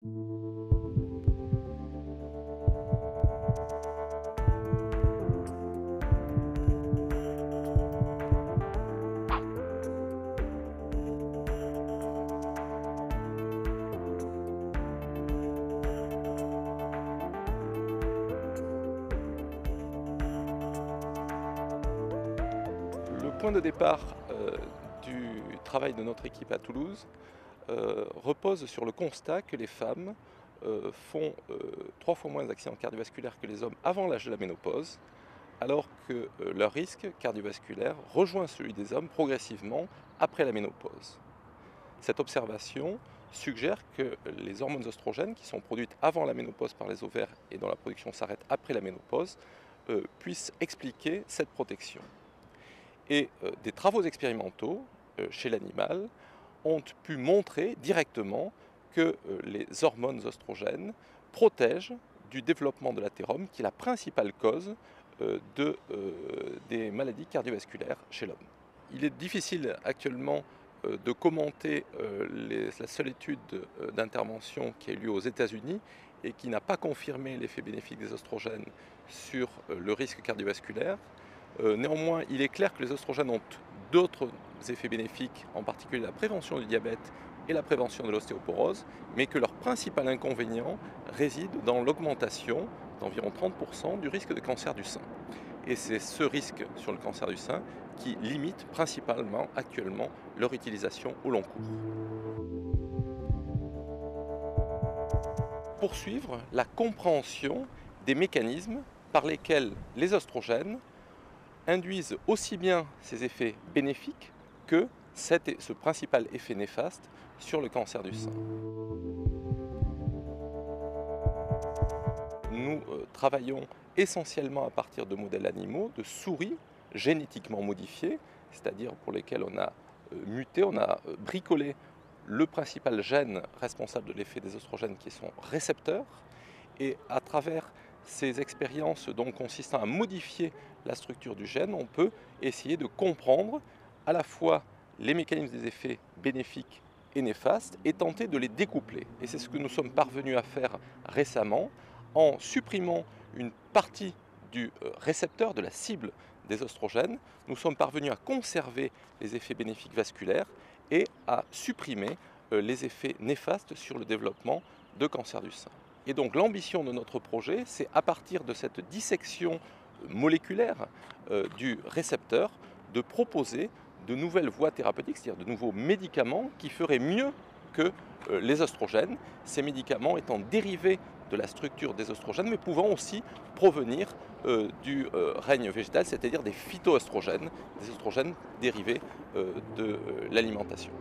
Le point de départ du travail de notre équipe à Toulouse repose sur le constat que les femmes font 3 fois moins d'accidents cardiovasculaires que les hommes avant l'âge de la ménopause, alors que leur risque cardiovasculaire rejoint celui des hommes progressivement après la ménopause. Cette observation suggère que les hormones oestrogènes, qui sont produites avant la ménopause par les ovaires et dont la production s'arrête après la ménopause, puissent expliquer cette protection. Et des travaux expérimentaux chez l'animal ont pu montrer directement que les hormones oestrogènes protègent du développement de l'athérome, qui est la principale cause des maladies cardiovasculaires chez l'homme. Il est difficile actuellement de commenter la seule étude d'intervention qui a eu lieu aux États-Unis et qui n'a pas confirmé l'effet bénéfique des oestrogènes sur le risque cardiovasculaire. Néanmoins, il est clair que les oestrogènes ont d'autres effets bénéfiques, en particulier la prévention du diabète et la prévention de l'ostéoporose, mais que leur principal inconvénient réside dans l'augmentation d'environ 30% du risque de cancer du sein. Et c'est ce risque sur le cancer du sein qui limite principalement actuellement leur utilisation au long cours. Poursuivre la compréhension des mécanismes par lesquels les oestrogènes induisent aussi bien ces effets bénéfiques que ce principal effet néfaste sur le cancer du sein. Nous travaillons essentiellement à partir de modèles animaux, de souris génétiquement modifiées, c'est-à-dire pour lesquels on a muté, on a bricolé le principal gène responsable de l'effet des oestrogènes qui est son récepteur, et à travers ces expériences donc consistant à modifier la structure du gène, on peut essayer de comprendre à la fois les mécanismes des effets bénéfiques et néfastes et tenter de les découpler. Et c'est ce que nous sommes parvenus à faire récemment en supprimant une partie du récepteur, de la cible des oestrogènes. Nous sommes parvenus à conserver les effets bénéfiques vasculaires et à supprimer les effets néfastes sur le développement de cancer du sein. Et donc l'ambition de notre projet, c'est à partir de cette dissection moléculaire du récepteur, de proposer de nouvelles voies thérapeutiques, c'est-à-dire de nouveaux médicaments qui feraient mieux que les oestrogènes, ces médicaments étant dérivés de la structure des oestrogènes, mais pouvant aussi provenir du règne végétal, c'est-à-dire des phytoœstrogènes, des oestrogènes dérivés de l'alimentation.